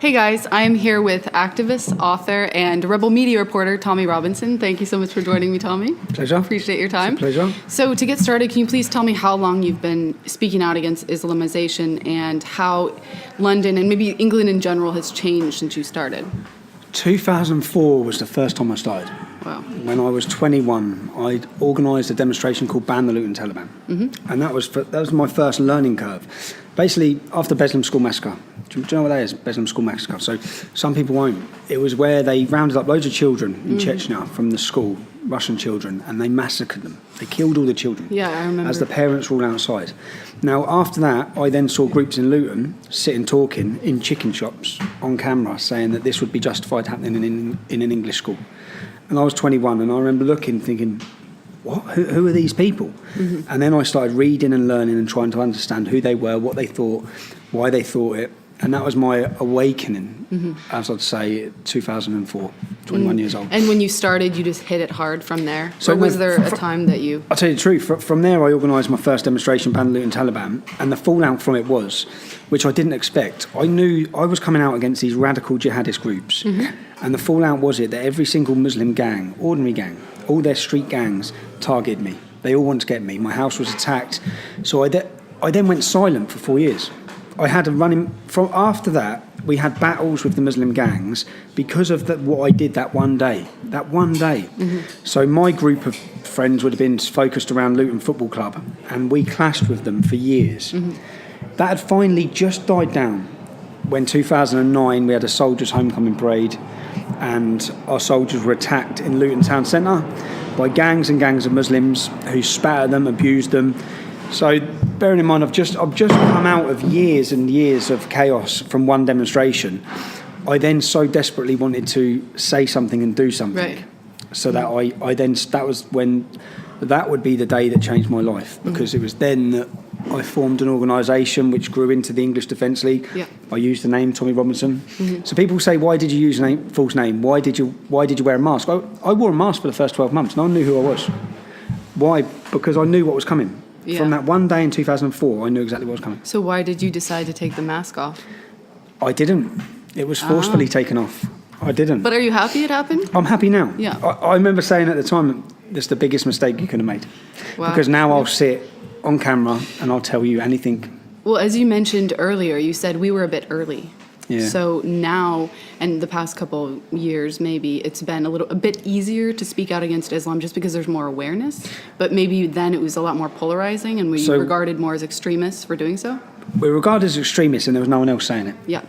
Hey guys, I am here with activist, author, and Rebel media reporter Tommy Robinson. Thank you so much for joining me, Tommy. Pleasure. Appreciate your time. It's a pleasure. So to get started, can you please tell me how long you've been speaking out against Islamization and how London and maybe England in general has changed since you started? 2004 was the first time I started. Wow. When I was 21, I organised a demonstration called Ban the Luton Taliban. Mm-hmm. And that was my first learning curve. Basically, after Beslan School Massacre. Do you know what that is, Beslan School Massacre? So some people won't. It was where they rounded up loads of children in Chechnya from the school, Russian children, and they massacred them. They killed all the children. Yeah, I remember. As the parents were all outside. Now, after that, I then saw groups in Luton sitting talking in chicken shops on camera saying that this would be justified happening in an English school. And I was 21, and I remember looking, thinking, what? Who are these people? Mm-hmm. And then I started reading and learning and trying to understand who they were, what they thought, why they thought it. And that was my awakening, as I'd say, 2004, 21 years old. And when you started, you just hit it hard from there? So or was there a time that you... I'll tell you the truth. From there, I organised my first demonstration, Ban the Luton Taliban, and the fallout from it was, which I didn't expect, I knew I was coming out against these radical jihadist groups. Mm-hmm. And the fallout was that every single Muslim gang, ordinary gang, all their street gangs targeted me. They all wanted to get me. My house was attacked. So I then went silent for 4 years. I had a running... After that, we had battles with the Muslim gangs because of what I did that one day. That one day. Mm-hmm. So my group of friends would have been focused around Luton Football Club, and we clashed with them for years. Mm-hmm. That had finally just died down when 2009 we had a soldiers' homecoming parade, and our soldiers were attacked in Luton town centre by gangs and gangs of Muslims who spat at them, abused them. So bearing in mind, I've just come out of years and years of chaos from one demonstration. I then so desperately wanted to say something and do something. Right. So that would be the day that changed my life, because it was then that I formed an organisation which grew into the English Defence League. Yeah. I used the name Tommy Robinson. Mm-hmm. So people say, why did you use a false name? Why did you wear a mask? I wore a mask for the first 12 months. No one knew who I was. Why? Because I knew what was coming. Yeah. From that one day in 2004, I knew exactly what was coming. So why did you decide to take the mask off? I didn't. It was forcefully taken off. I didn't. But are you happy it happened? I'm happy now. Yeah. I remember saying at the time, that's the biggest mistake you could have made. Wow. Because now I'll sit on camera and I'll tell you anything. Well, as you mentioned earlier, you said we were a bit early. Yeah. So now, and the past couple years, maybe it's been a bit easier to speak out against Islam just because there's more awareness. But maybe then it was a lot more polarizing, and we regarded more as extremists for doing so. We're regarded as extremists, and there was no one else saying it. Yeah.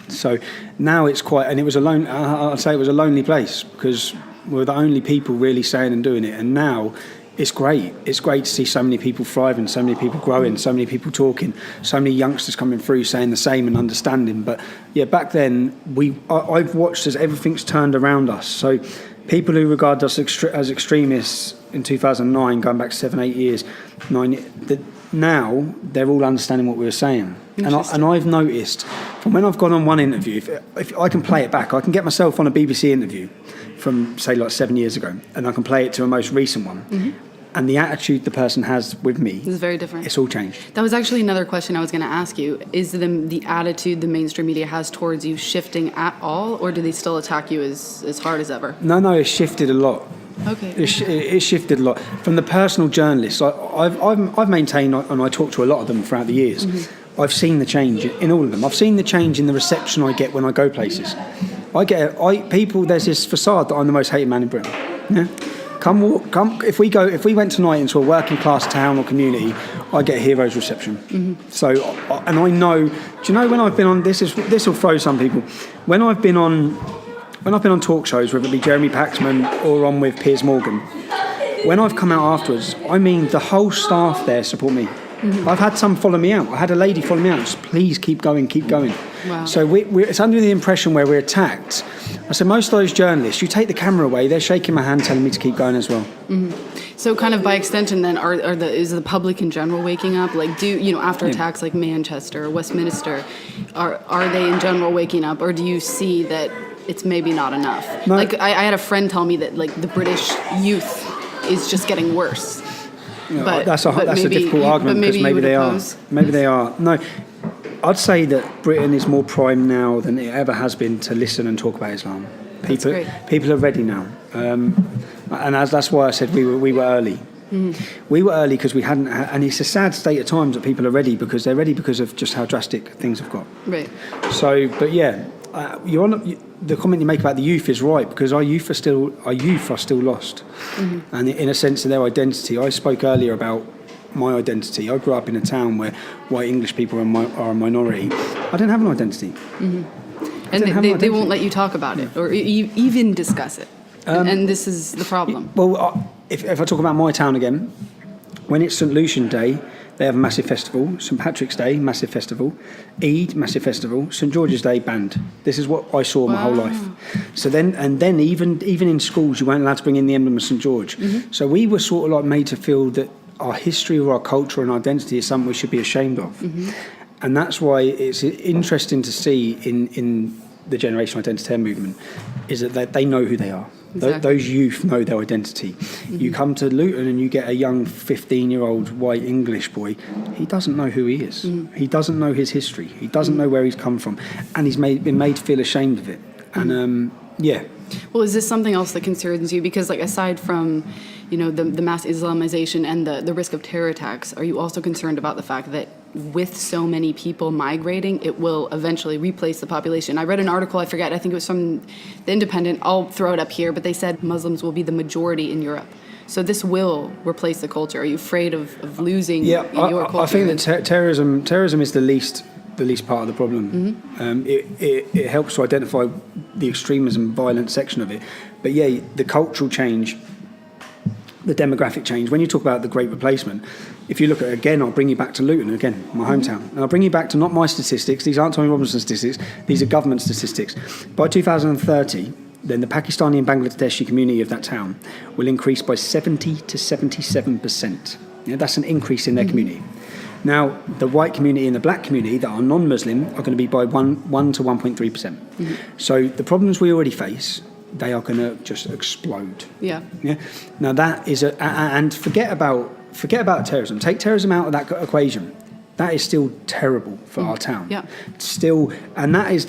So now it's quite, and it was I'd say it was a lonely place because we're the only people really saying and doing it. And now it's great. It's great to see so many people thriving, so many people growing, so many people talking, so many youngsters coming through saying the same and understanding. But yeah, back then I've watched as everything's turned around us. So people who regard us as extremists in 2009, going back 7-8 years, now they're all understanding what we were saying. And I've noticed from when I've gone on one interview, if I can play it back, I can get myself on a BBC interview from, say, like 7 years ago, and I can play it to a most recent one. Mm-hmm. And the attitude the person has with me is very different. It's all changed. That was actually another question I was going to ask you. Is the attitude the mainstream media has towards you shifting at all, or do they still attack you as hard as ever? No, it's shifted a lot. Okay. It's shifted a lot. From the personal journalists, I've maintained, and I talk to a lot of them throughout the years, I've seen the change in all of them. I've seen the change in the reception I get when I go places. There's this facade that I'm the most hated man in Britain. Yeah? Come. If we went tonight into a working class town or community, I get a hero's reception. Mm-hmm. So, and I know. Do you know when I've been on? This will throw some people. When I've been on talk shows, whether it be Jeremy Paxman or on with Piers Morgan, when I've come out afterwards, I mean the whole staff there support me. Mm-hmm. I've had some follow me out. I had a lady follow me out. Just, please keep going. Wow. So it's under the impression where we're attacked. I said, most of those journalists, you take the camera away, they're shaking my hand, telling me to keep going as well. Mm-hmm. So kind of by extension then, is the public in general waking up? Like, after attacks like Manchester or Westminster, are they in general waking up, or do you see that it's maybe not enough? No. Like, I had a friend tell me that, like, the British youth is just getting worse. That's a difficult argument, because maybe they are. Maybe they are. No, I'd say that Britain is more primed now than it ever has been to listen and talk about Islam. People are ready now, and that's why I said we were early. We were early because we hadn't, and it's a sad state of times that people are ready because they're ready because of just how drastic things have got. Right. So, but yeah, the comment you make about the youth is right because our youth are still lost, and in a sense of their identity. I spoke earlier about my identity. I grew up in a town where white English people are a minority. I didn't have an identity. And they won't let you talk about it or even discuss it. And this is the problem. Well, if I talk about my town again, when it's St. Lucian Day, they have a massive festival. St. Patrick's Day, massive festival. Eid, massive festival. St. George's Day, banned. This is what I saw my whole life. So then even in schools, you weren't allowed to bring in the emblem of St. George. So we were sort of like made to feel that our history or our culture and identity is something we should be ashamed of. And that's why it's interesting to see in the generational identitarian movement is that they know who they are. Exactly. Those youth know their identity. You come to Luton and you get a young 15-year-old white English boy. He doesn't know who he is. He doesn't know his history. He doesn't know where he's come from. And he's been made to feel ashamed of it. And yeah. Well, is this something else that concerns you? Because like aside from, the mass Islamization and the risk of terror attacks, are you also concerned about the fact that with so many people migrating, it will eventually replace the population? I read an article, I forget, I think it was from The Independent, I'll throw it up here, but they said Muslims will be the majority in Europe. So this will replace the culture. Are you afraid of losing your culture? I think that terrorism is the least part of the problem. It helps to identify the extremism, violent section of it. But yeah, the cultural change, the demographic change. When you talk about the Great Replacement, if you look at, again, I'll bring you back to Luton, again, my hometown. And I'll bring you back to not my statistics. These aren't Tommy Robinson statistics. These are government statistics. By 2030, then the Pakistani and Bangladeshi community of that town will increase by 70 to 77%. Yeah, that's an increase in their community. Now, the white community and the black community that are non-Muslim are going to be by 1 to 1.3%. So the problems we already face, they are going to just explode. Yeah. Now that is and forget about terrorism. Take terrorism out of that equation. That is still terrible for our town. Yeah. Still, and that is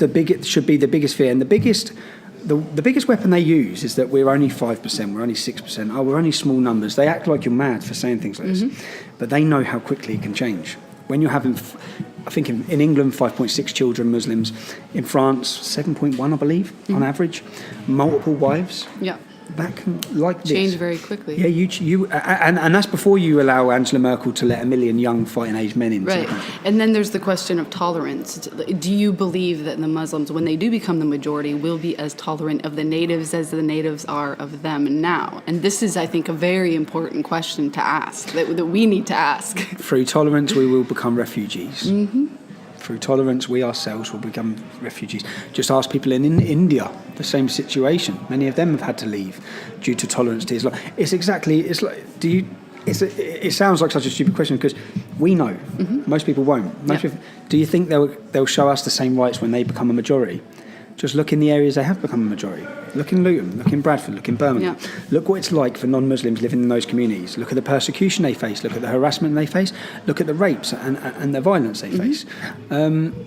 should be the biggest fear. And the biggest weapon they use is that we're only 5%, we're only 6%. Oh, we're only small numbers. They act like you're mad for saying things like this, but they know how quickly it can change. When you're having, I think in England, 5.6 children Muslims, in France 7.1, I believe, on average, multiple wives. Yeah. That can change very quickly. Yeah, and that's before you allow Angela Merkel to let 1 million young fighting-age men in. Right, and then there's the question of tolerance. Do you believe that the Muslims, when they do become the majority, will be as tolerant of the natives as the natives are of them now? And this is, I think, a very important question to ask, that we need to ask. Through tolerance, we will become refugees. Through tolerance, we ourselves will become refugees. Just ask people in India, the same situation. Many of them have had to leave due to tolerance to Islam. It sounds like such a stupid question because we know. Most people won't. Do you think they'll show us the same rights when they become a majority? Just look in the areas they have become a majority. Look in Luton, look in Bradford, look in Birmingham. Yeah. Look what it's like for non-Muslims living in those communities. Look at the persecution they face. Look at the harassment they face. Look at the rapes and the violence they face.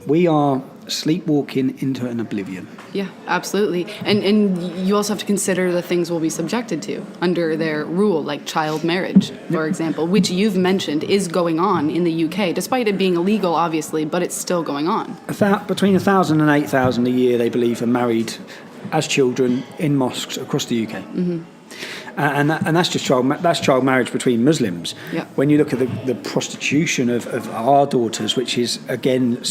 We are sleepwalking into an oblivion. Yeah, absolutely. And you also have to consider the things we'll be subjected to under their rule, like child marriage, for example, which you've mentioned is going on in the UK, despite it being illegal, obviously, but it's still going on. Between 1,000 and 8,000 a year, they believe, are married as children in mosques across the UK. And that's just child marriage between Muslims. Yeah. When you look at the prostitution of our daughters, which is again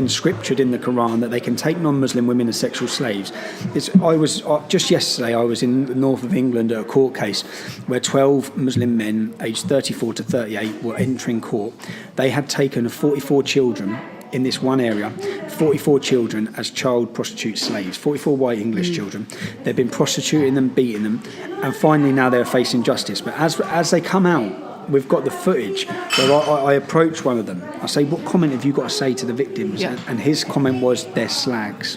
scriptured in the Quran that they can take non-Muslim women as sexual slaves. Just yesterday I was in the north of England at a court case where 12 Muslim men aged 34 to 38 were entering court. They had taken 44 children in this one area, 44 children as child prostitute slaves, 44 white English children. They've been prostituting them, beating them, and finally now they're facing justice. But as they come out, we've got the footage where I approach one of them. I say, what comment have you got to say to the victims? Yeah. And his comment was, they're slags.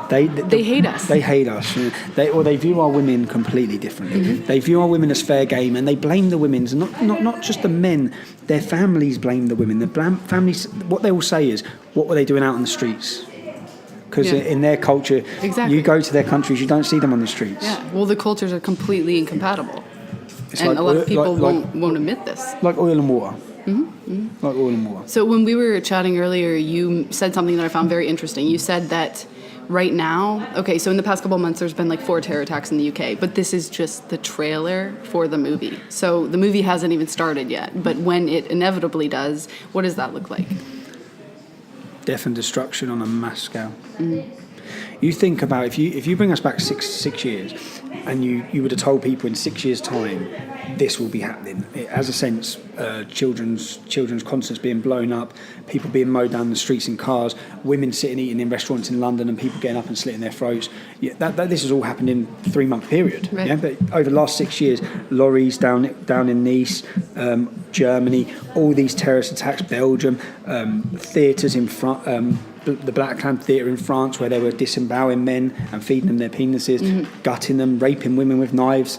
They hate us. They hate us. They view our women completely differently. Mm-hmm. They view our women as fair game, and they blame the women. Not just the men. Their families blame the women. Families. What they will say is, "What were they doing out on the streets?" Because in their culture, exactly. You go to their countries, you don't see them on the streets. Yeah. Well, the cultures are completely incompatible, It's and like a lot of people like won't admit this. Like oil and water. Like oil and water. So when we were chatting earlier, you said something that I found very interesting. You said that right now, okay, so in the past couple of months, there's been like 4 terror attacks in the UK, but this is just the trailer for the movie. So the movie hasn't even started yet, but when it inevitably does, what does that look like? Death and destruction on a mass scale. You think about if you bring us back six years, and you would have told people in 6 years' time this will be happening. It has a sense, children's concerts being blown up, people being mowed down the streets in cars, women sitting eating in restaurants in London, and people getting up and slitting their throats. Yeah, this has all happened in a 3-month period. Right. Yeah, but over the last 6 years, lorries down in Nice, Germany, all these terrorist attacks, Belgium, theatres in France. The Black Clan Theatre in France, where they were disemboweling men and feeding them their penises, gutting them, raping women with knives.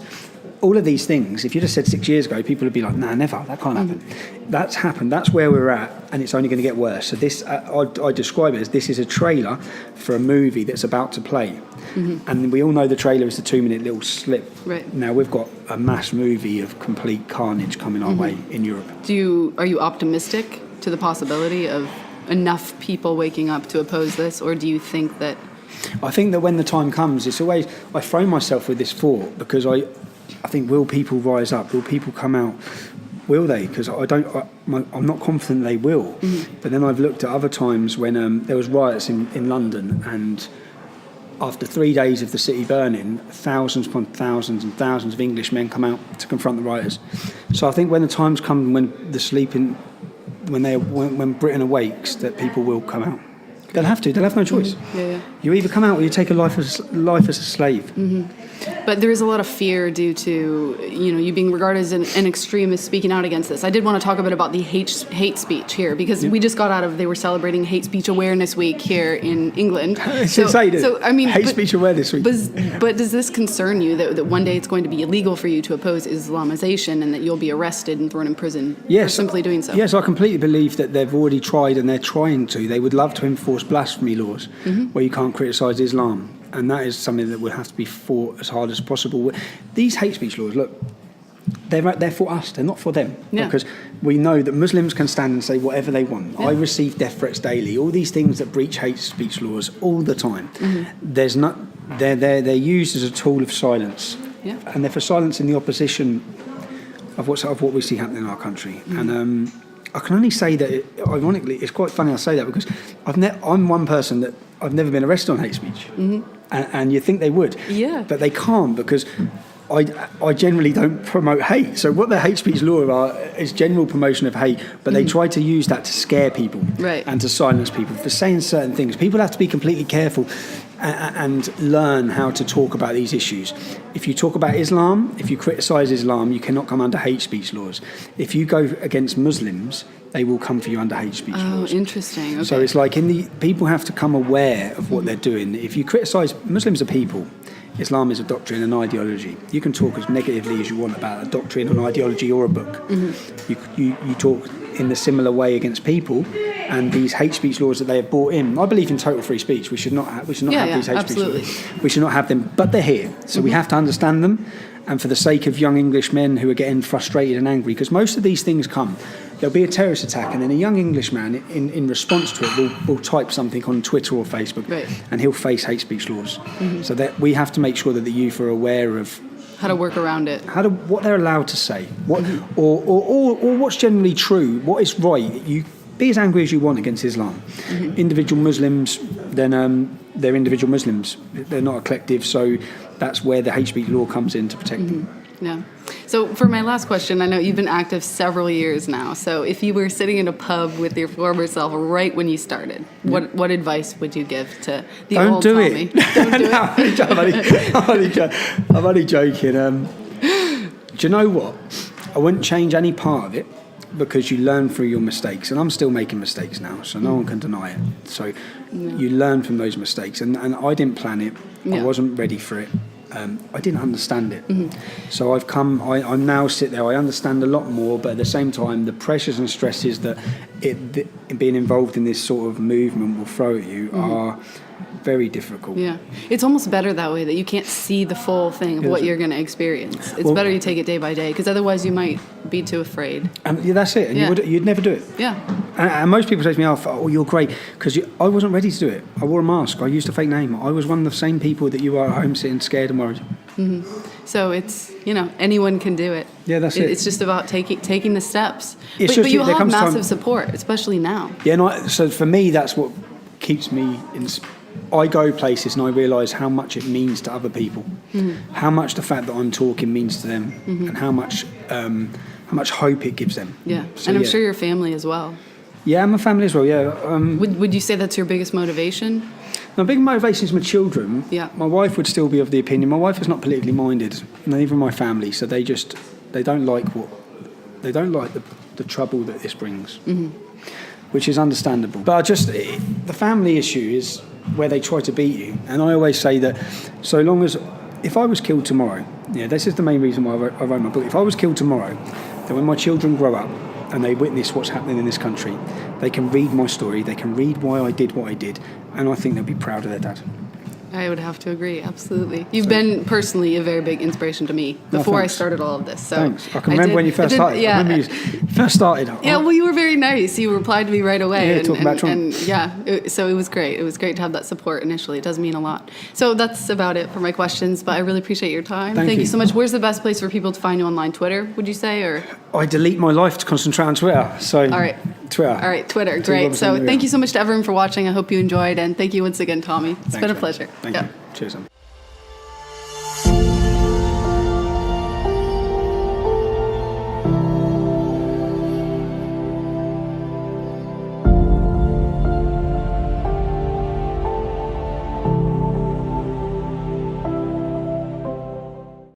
All of these things, if you just said 6 years ago, people would be like, nah, never, that can't happen. That's happened, that's where we're at, and it's only going to get worse. So this, I describe it as this is a trailer for a movie that's about to play. And we all know the trailer is the 2-minute little slip. Right. Now we've got a mass movie of complete carnage coming our way in Europe. Are you optimistic to the possibility of enough people waking up to oppose this, or do you think that... I think that when the time comes, it's always... I throw myself with this thought because I think, will people rise up? Will people come out? Will they? Because I'm not confident they will. But then I've looked at other times when there was riots in London, and after 3 days of the city burning, thousands upon thousands and thousands of English men come out to confront the rioters. So I think when the times come when when Britain awakes, that people will come out. They'll have to. They'll have no choice. Yeah. You either come out or you take a life as a slave. But there is a lot of fear due to, you being regarded as an extremist speaking out against this. I did want to talk a bit about the hate speech here, because we just got out of, they were celebrating Hate Speech Awareness Week here in England. So I mean, Hate Speech Awareness Week. But does this concern you that one day it's going to be illegal for you to oppose Islamization, and that you'll be arrested and thrown in prison for simply doing so? Yes, I completely believe that they've already tried, and they're trying to. They would love to enforce blasphemy laws where you can't criticise Islam. And that is something that would have to be fought as hard as possible. These hate speech laws, look, they're for us, they're not for them. Yeah. Because we know that Muslims can stand and say whatever they want. Yeah. I receive death threats daily, all these things that breach hate speech laws all the time. They're used as a tool of silence. Yeah. And they're for silencing the opposition of what we see happening in our country. And I can only say that, ironically, it's quite funny I say that, because I'm one person that I've never been arrested on hate speech. And you think they would. Yeah. But they can't, because I generally don't promote hate. So what the hate speech law is general promotion of hate, but they try to use that to scare people and to silence people for saying certain things. People have to be completely careful and learn how to talk about these issues. If you talk about Islam, if you criticise Islam, you cannot come under hate speech laws. If you go against Muslims, they will come for you under hate speech laws. Oh, interesting. Okay. So it's like people have to come aware of what they're doing. If you criticise, Muslims are people. Islam is a doctrine and ideology. You can talk as negatively as you want about a doctrine, an ideology, or a book. You talk in the similar way against people, and these hate speech laws that they have brought in. I believe in total free speech. We should not have these hate absolutely. speech laws. We should not have them, but they're here. So we have to understand them. And for the sake of young English men who are getting frustrated and angry, because most of these things come, there'll be a terrorist attack, and then a young Englishman, in response to it, will type something on Twitter or Facebook, and he'll face hate speech laws. So that we have to make sure that the youth are aware of how to work around it, what they're allowed to say, or what's generally true, what is right. You be as angry as you want against Islam. Individual Muslims, then they're individual Muslims. They're not a collective, so that's where the hate speech law comes in to protect them. Yeah. So for my last question, I know you've been active several years now. So if you were sitting in a pub with your former self right when you started, what advice would you give to the old Tommy? Don't do it. I'm only joking. Do you know what? I wouldn't change any part of it. because you learn through your mistakes, and I'm still making mistakes now, so no one can deny it. So you learn from those mistakes, and I didn't plan it. I wasn't ready for it. I didn't understand it. So I now sit there, I understand a lot more, but at the same time, the pressures and stresses that being involved in this sort of movement will throw at you are very difficult. Yeah. It's almost better that way, that you can't see the full thing of what you're going to experience. It's better you take it day by day, because otherwise you might be too afraid. And that's it. And you'd never do it. Yeah. And most people say to me, oh, you're great, because I wasn't ready to do it. I wore a mask. I used a fake name. I was one of the same people that you are at home sitting scared and worried. So it's, anyone can do it. Yeah, that's it. It's just about taking the steps. But you have massive support, especially now. Yeah, so for me, that's what keeps me I go places and I realise how much it means to other people, how much the fact that I'm talking means to them, and how much hope it gives them. Yeah, so, and I'm sure your family as well. Yeah, my family as well, yeah. Would you say that's your biggest motivation? My big motivation is my children. Yeah. My wife would still be of the opinion. My wife is not politically minded, neither my family, so they don't like the trouble that this brings, which is understandable. But the family issue is where they try to beat you. And I always say that if I was killed tomorrow, this is the main reason why I wrote my book. If I was killed tomorrow, then when my children grow up and they witness what's happening in this country, they can read my story, they can read why I did what I did, and I think they'll be proud of their dad. I would have to agree, absolutely. You've been personally a very big inspiration to me before I started all of this. So thanks. I can remember when you first started. Yeah. I remember you first started. Yeah, well, you were very nice. You replied to me right away. Yeah, talking about Trump. So it was great. It was great to have that support initially. It does mean a lot. So that's about it for my questions, but I really appreciate your time. Thank you so much. Where's the best place for people to find you online? Twitter, would you say? Or I delete my life to concentrate on Twitter. So all right. Twitter. All right, Twitter. Great. So thank you so much to everyone for watching. I hope you enjoyed, and thank you once again, Tommy. It's been a pleasure. Thank you. Cheers.